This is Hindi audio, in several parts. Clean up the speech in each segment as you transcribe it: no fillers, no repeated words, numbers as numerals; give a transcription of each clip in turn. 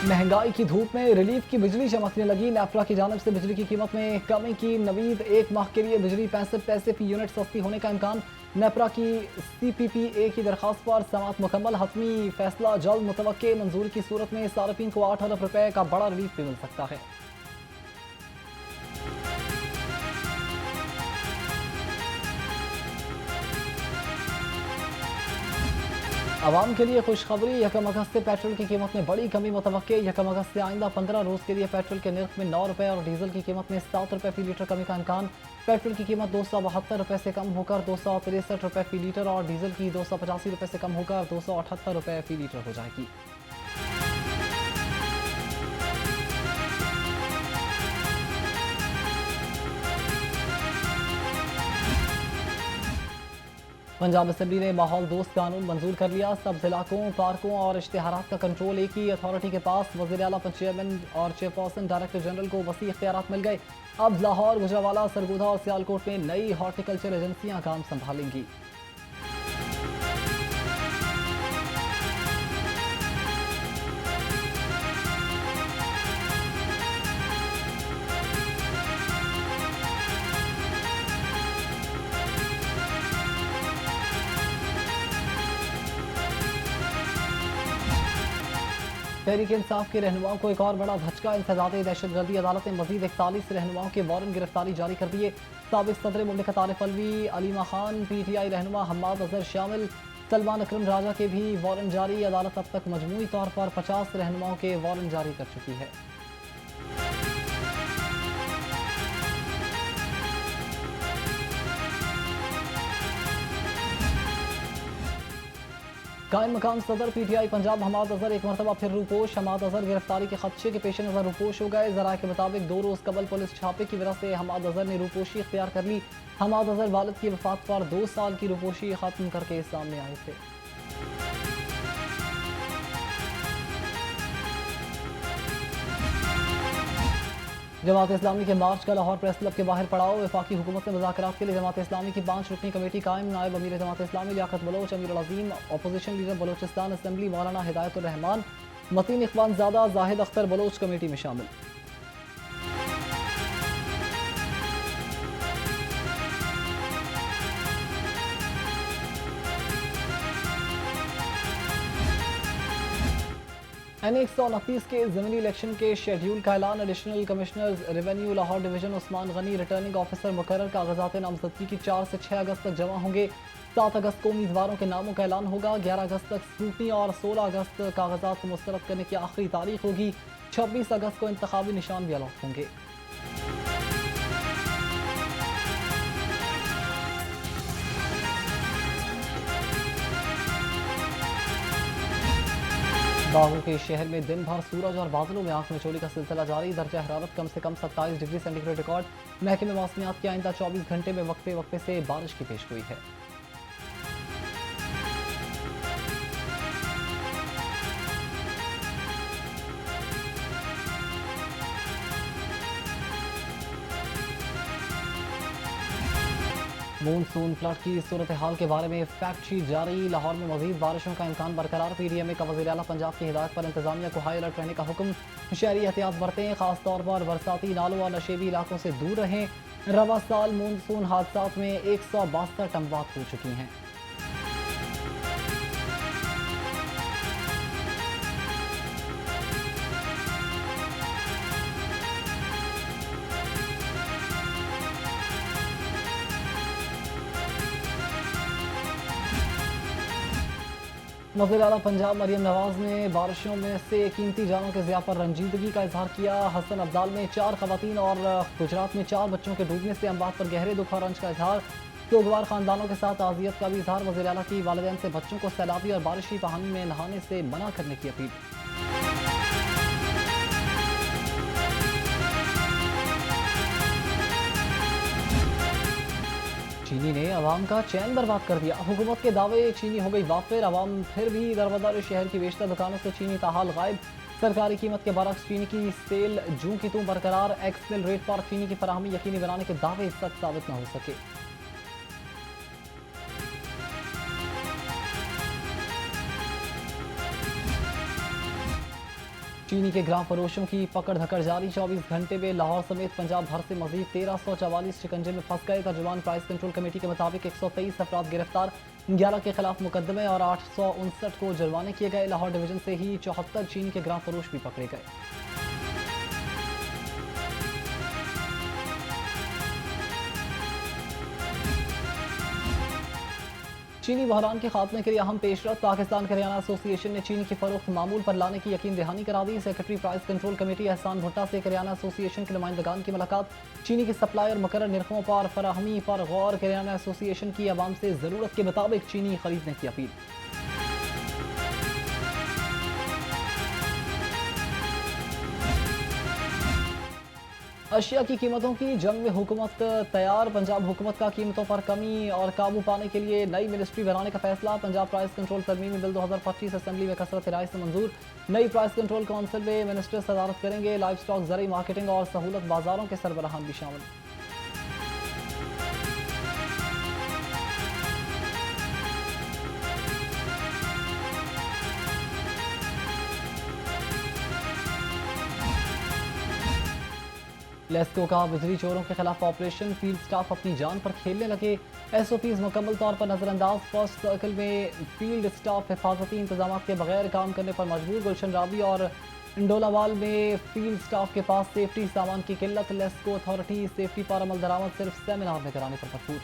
महंगाई की धूप में रिलीफ की बिजली चमकने लगी। नेफ्रा की जानिब से बिजली की कीमत में कमी की नवीद। एक माह के लिए बिजली 65 पैसे फी यूनिट सस्ती होने का इम्कान। नेफ्रा की CPPA की दरखास्त पर समाअत मुकम्मल। हतमी फैसला जल्द मुतवक्के। मंजूरी की सूरत में सार्फिन को 8 अरब रुपए का बड़ा रिलीफ भी मिल सकता है। आवाम के लिए खुशखबरी। 1 अगस्त से पेट्रोल की कीमत में बड़ी कमी मुतवक्के। 1 अगस्त से आइंदा 15 रोज के लिए पेट्रोल के निर्ख में 9 रुपए और डीजल की कीमत में 7 रुपए फी लीटर कमी का इम्कान। पेट्रोल की कीमत 272 रुपए से कम होकर 263 रुपए फी लीटर और डीजल की 285 रुपए से कम होकर 278 रुपए फी लीटर हो जाएगी। पंजाब असम्बली ने माहौल दोस्त कानून मंजूर कर लिया। सब इलाकों, पार्कों और इश्तिहारात का कंट्रोल एक ही अथॉरिटी के पास। वज़ीर आला पर चेयरमैन और चेयरपर्सन डायरेक्टर जनरल को वसी इख्तियारात मिल गए। अब लाहौर, गुजरांवाला, सरगोधा और सियालकोट में नई हॉर्टिकल्चर एजेंसियां काम संभालेंगी। तहरीक इंसाफ के रहनुमाओं को एक और बड़ा धचका। इंसदादे दहशतगर्दी अदालत ने मजीद 41 रहनुमाओं के वारंट गिरफ्तारी जारी कर दिए। साबिक सदर मुमलिकत आरिफ अलवी, अलीमा खान, PTI रहनुमा हम्माद अजहर शामिल। सलमान अकरम राजा के भी वारंट जारी। अदालत अब तक मजमूई तौर पर 50 रहनुमाओं के वारंट जारी कर चुकी है। कायम मकाम सदर PTI पंजाब हम्माद अजहर एक मरतबा फिर रूपोश। हम्माद अजहर गिरफ्तारी के खदशे के पेश नज़र रूपोश हो गए। जराये के मुताबिक 2 रोज कबल पुलिस छापे की वजह से हम्माद अजहर ने रूपोशी इख्तियार कर ली। हम्माद अजहर वालिद की वफात पर 2 साल की रूपोशी खत्म करके सामने आए थे। जमात इस्लामी के मार्च का लाहौर प्रेस क्लब के बाहर पड़ाव। वफाकी हुकूमत से मुज़ाकरात के लिए जमात इस्लामी की 5 रुकनी कमेटी कायम। नायब अमीर जमात इस्लामी लियाकत बलोच, अमीरुल अज़ीम, अपोजिशन लीडर बलोचिस्तान असम्बली मौलाना हिदायतुर रहमान, मतीन इखवानज़ादा, जाहिद अख्तर बलोच कमेटी में शामिल। N129 के ज़मीनी इलेक्शन के शेड्यूल का ऐलान। Additional commissioner revenue Lahore division Usman Ghani returning officer मुकर्रर। कागजात नामजदगी की 4 से 6 अगस्त तक जमा होंगे। 7 अगस्त को उम्मीदवारों के नामों का ऐलान होगा। 11 अगस्त तक स्क्रूटनी और 16 अगस्त कागजात मुस्तरद करने की आखिरी तारीख होगी। 26 अगस्त को इंतखाबी निशान भी अलॉट होंगे। बागों के शहर में दिन भर सूरज और बादलों में आंख मिचौली का सिलसिला जारी। दर्जा हरारत कम से कम 27 डिग्री सेंटीग्रेड रिकॉर्ड। महकमे मौसमियात के आइंदा 24 घंटे में वक्फे वक्फे से बारिश की पेशगोई है। मूनसून फ्लड की सूरत हाल के बारे में फैक्ट शीट जारी। लाहौर में मजीद बारिशों का इम्कान बरकरार। PDMA का वज़ीर आला पंजाब की हिदायत पर इंतजामिया को हाई अलर्ट रहने का हुक्म। शहरी एहतियात बरतें, खासतौर पर बरसाती नालों और नशेबी इलाकों से दूर रहें। रवा साल मूनसून हादसात में 162 अमवात हो चुकी हैं। वज़ीर आला पंजाब मरियम नवाज ने बारिशों में से कीमती जानों के ज़िया पर रंजीदगी का इजहार किया। हसन अब्दाल में 4 खवातीन और गुजरात में 4 बच्चों के डूबने से अमवात पर गहरे दुख और रंज का इजहार। सोगवार खानदानों के साथ आजियत का भी इजहार। वज़ीर आला की वालिदैन से बच्चों को सैलाबी और बारिशी पानी में नहाने से मना करने की अपील। चीनी ने अवाम का चैन बर्बाद कर दिया। हुकूमत के दावे, चीनी हो गई वाफिर। अवाम फिर भी दरबदर शहर की बेशतर दुकानों से चीनी ताहाल गायब। सरकारी कीमत के बरक्स चीनी की सेल जूं की तूं बरकरार। एक्समिल रेट पर चीनी की फराहमी यकीनी बनाने के दावे सच साबित न हो सके। चीनी के ग्राम फरोशों की पकड़ धकड़ जारी। 24 घंटे में लाहौर समेत पंजाब भर से मजीद 1344 शिकंजे में फंस गए। तर्जुमान प्राइस कंट्रोल कमेटी के मुताबिक 123 अफराद गिरफ्तार, 11 के खिलाफ मुकदमे और 859 को जुर्माने किए गए। लाहौर डिवीजन से ही 74 चीनी के ग्राम फरोश भी पकड़े गए। चीनी बहरान के खात्मे के लिए अहम पेशरफ। पाकिस्तान करियाना एसोसिएशन ने चीनी की फरोख्त मामूल पर लाने की यकीन दहानी करा दी। सेक्रेटरी प्राइस कंट्रोल कमेटी एहसान भुट्टा से करियाना एसोसिएशन के नुमाइंदगान की मुलाकात। चीनी की सप्लाई और मुकर्रर निर्खों पर फराहमी पर गौर। करियाना एसोसिएशन की आवाम से ज़रूरत के मुताबिक चीनी खरीदने की अपील। अशिया की कीमतों की जंग में हुकूमत तैयार। पंजाब हुकूमत का कीमतों पर कमी और काबू पाने के लिए नई मिनिस्ट्री बनाने का फैसला। पंजाब प्राइस कंट्रोल तरमीमी बिल 2025 असेंबली में कसरत राय से मंजूर। नई प्राइस कंट्रोल काउंसिल में मिनिस्टर सदारत करेंगे। लाइव स्टॉक, ज़रूरी मार्केटिंग और सहूलत बाजारों के सरबराहान भी शामिल। लेस्को का बिजली चोरों के खिलाफ ऑपरेशन। फील्ड स्टाफ अपनी जान पर खेलने लगे। एसओपीज मुकम्मल तौर पर नजरअंदाज। फर्स्ट सर्कल में फील्ड स्टाफ हिफाजती इंतजाम के बगैर काम करने पर मजबूर। गुलशन रावी और इंडोलावाल में फील्ड स्टाफ के पास सेफ्टी सामान की किल्लत। लेस्को अथॉरिटी सेफ्टी पर अमल दरामद सिर्फ सेमिनार में कराने पर मजबूर।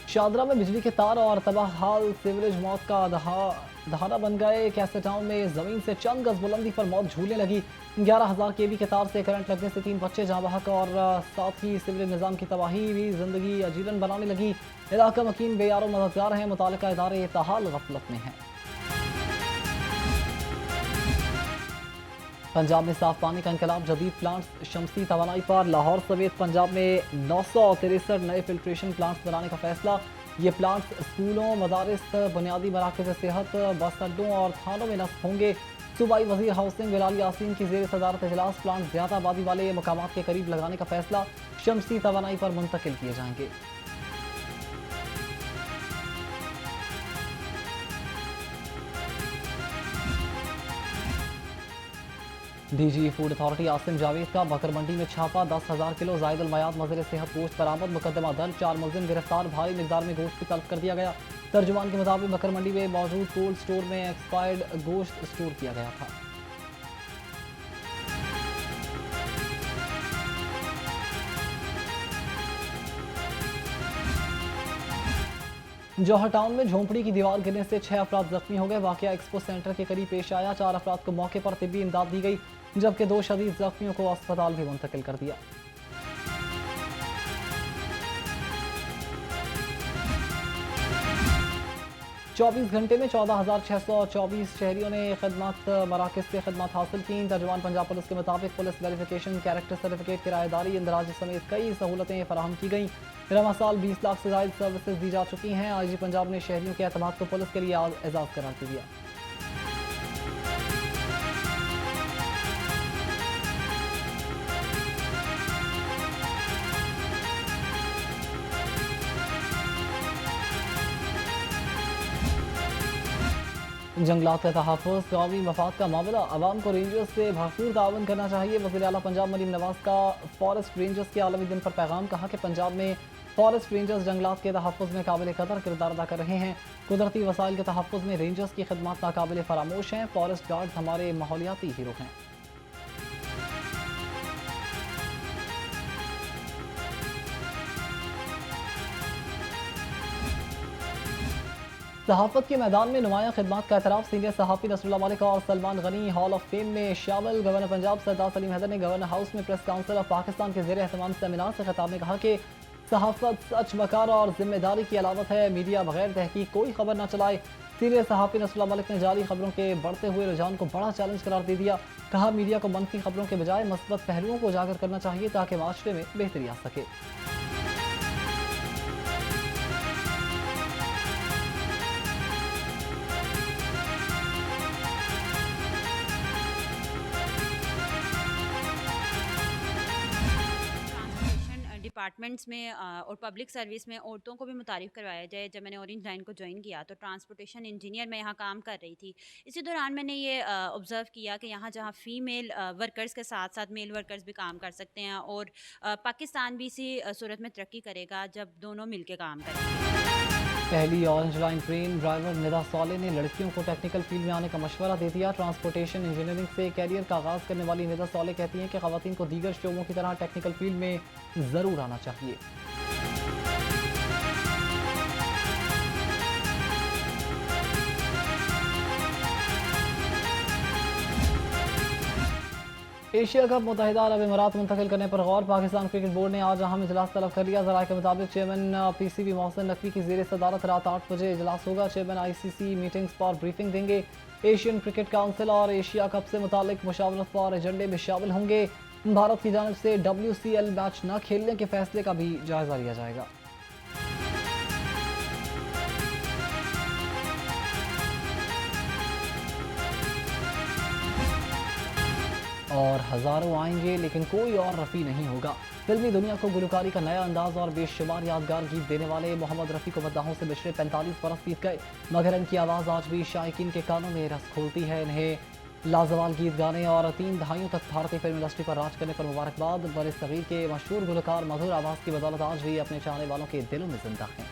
शादरा में बिजली के तार और तबाह हाल। सिवरेज मौत का दहाना बन गए। कैसे टाउन में जमीन से चंद गज बुलंदी पर मौत झूलने लगी। 11,000 केवी के तार से करंट लगने से 3 बच्चे जाँ बहक और साथ ही सिविल निज़ाम की तबाही भी जिंदगी अजीरन बनाने लगी। इलाका मकीन बेयारो मददगार हैं। मुतालिका इदारे ताहाल गफलत में हैं। पंजाब में साफ पानी का इनकलाब। जदीद प्लांट्स शमसी तवानाई पर। लाहौर समेत पंजाब में 963 नए फिल्ट्रेशन प्लांट्स बनाने का फैसला। ये प्लांट्स स्कूलों, मदारिस, बुनियादी मराकज़ सेहत, बस अड्डों और थानों में नस्ब होंगे। सूबाई वजीर हाउसिंग बिलाल यासीन की जेर सदारत इजलास। प्लांट ज़्यादा आबादी वाले मकामात के करीब लगाने का फैसला। शमसी तवानाई पर मुंतकिल किए जाएंगे। DG food authority Asim Javed का बकर मंडी में छापा। 10,000 किलो जायदुल मयाद मज़र सेहत गोश्त बरामद। मुकदमा दर्ज। 4 मुलजिम गिरफ्तार। भारी मिकदार में गोश्त भी तलब कर दिया गया। तर्जुमान के मुताबिक बकर मंडी में मौजूद कोल्ड स्टोर में एक्सपायर्ड गोश्त स्टोर किया गया था। जौहर टाउन में झोंपड़ी की दीवार गिरने से 6 अफराद जख्मी हो गए। वाकया एक्सपो सेंटर के करीब पेश आया। 4 अफराद को मौके पर तिब्बी इमदाद दी गई, जबकि 2 शदीद जख्मियों को अस्पताल भी मुंतकिल कर दिया। चौबीस घंटे में 14,624 शहरियों ने खदमात मराकज़ से खदमात हासिल की। तर्जुमान पंजाब पुलिस के मुताबिक पुलिस वेरिफिकेशन, कैरेक्टर सर्टिफिकेट, किराएदारी, इंदराज समेत कई सहूलतें फराहम की गई। रवा साल 20 लाख से ज़ायद सर्विसेज दी जा चुकी हैं। आईजी पंजाब ने शहरियों के एतमाद को पुलिस के लिए एजाज़ करार दे दिया। जंगलात का तहफ़्फ़ुज़ क़ौमी मफाद का मामला। अवाम को रेंजर्स से भरपूर ताउन करना चाहिए। वज़ीर आला पंजाब मरीम नवाज़ का फॉरेस्ट रेंजर्स के आलमी दिन पर पैगाम। कहा कि पंजाब में फॉरेस्ट रेंजर्स जंगलात के तहफ़्फ़ुज़ में काबिल कदर किरदार अदा कर रहे हैं। कुदरती वसाइल के तहफ़्फ़ुज़ में रेंजर्स की खिदमत नाकाबिल फरामोश हैं। फॉरेस्ट गार्ड्स हमारे माहौलियाती हीरो हैं। सहाफ़त के मैदान में नुमाया खिदमत का एतराफ़। सीनियर सहाफ़ी नसरुल्लाह मलिक और Salman Ghani hall of fame में शामिल। गवर्नर पंजाब सरदार सलीम हैदर ने गवर्नर हाउस में प्रेस काउंसिल ऑफ पाकिस्तान के ज़ेर एहतमाम सेमिनार से खिताब में कहा कि सहाफ़त सच, वक़ार और जिम्मेदारी की अलामत है। मीडिया बगैर तहकीक कोई खबर न चलाए। सीनियर सहाफ़ी नसरुल्लाह मलिक ने जाली खबरों के बढ़ते हुए रुझान को बड़ा चैलेंज करार दे दिया। कहा मीडिया को मनफी खबरों के बजाय मस्बत पहलुओं को उजागर करना चाहिए ताकि माशरे में बेहतरी आ सके। डिपार्टमेंट्स में और पब्लिक सर्विस में औरतों को भी मुतारिफ करवाया जाए। जब मैंने ऑरेंज लाइन को ज्वाइन किया तो ट्रांसपोर्टेशन इंजीनियर मैं यहाँ काम कर रही थी। इसी दौरान मैंने ये ऑब्ज़र्व किया कि यहाँ जहाँ फ़ीमेल वर्कर्स के साथ साथ मेल वर्कर्स भी काम कर सकते हैं, और पाकिस्तान भी इसी सूरत में तरक्की करेगा जब दोनों मिलके काम करेंगे। पहली orange line train driver Nida Saule ने लड़कियों को टेक्निकल फील्ड में आने का मशवरा दे दिया। ट्रांसपोर्टेशन इंजीनियरिंग से कैरियर का आगाज़ करने वाली निदा सौले कहती हैं कि ख़वातीन को दीगर शोबों की तरह टेक्निकल फील्ड में ज़रूर आना चाहिए। एशिया कप मुत्तहिदा अरब इमारात मुंतकिल करने पर गौर। पाकिस्तान क्रिकेट बोर्ड ने आज अहम इजलास तलब कर लिया। जराये के मुताबिक चेयरमैन PCB मोहसिन नकवी की ज़ेर सदारत रात 8 बजे इजलास होगा। चेयरमैन ICC मीटिंग्स पर ब्रीफिंग देंगे। एशियन क्रिकेट काउंसिल और एशिया कप से मुतालिक मुशावरत पर एजेंडे में शामिल होंगे। भारत की जानिब से WCL मैच न खेलने के फैसले का भी जायजा लिया जाएगा। और हज़ारों आएंगे लेकिन कोई और रफ़ी नहीं होगा। फिल्मी दुनिया को गुलकारी का नया अंदाज और बेशुमार यादगार गीत देने वाले मोहम्मद रफ़ी को मद्दाहों से पिछले 45 बरस बीत गए, मगर इनकी आवाज़ आज भी शायकीन के कानों में रस खोलती है। इन्हें लाजवाल गीत गाने और 3 दहाइयों तक भारतीय फिल्म इंडस्ट्री पर राज करने पर मुबारकबाद। बरसगीर के मशहूर गुलकार मधुर आवाज़ की बदौलत आज भी अपने चाहने वालों के दिलों में जिंदा हैं।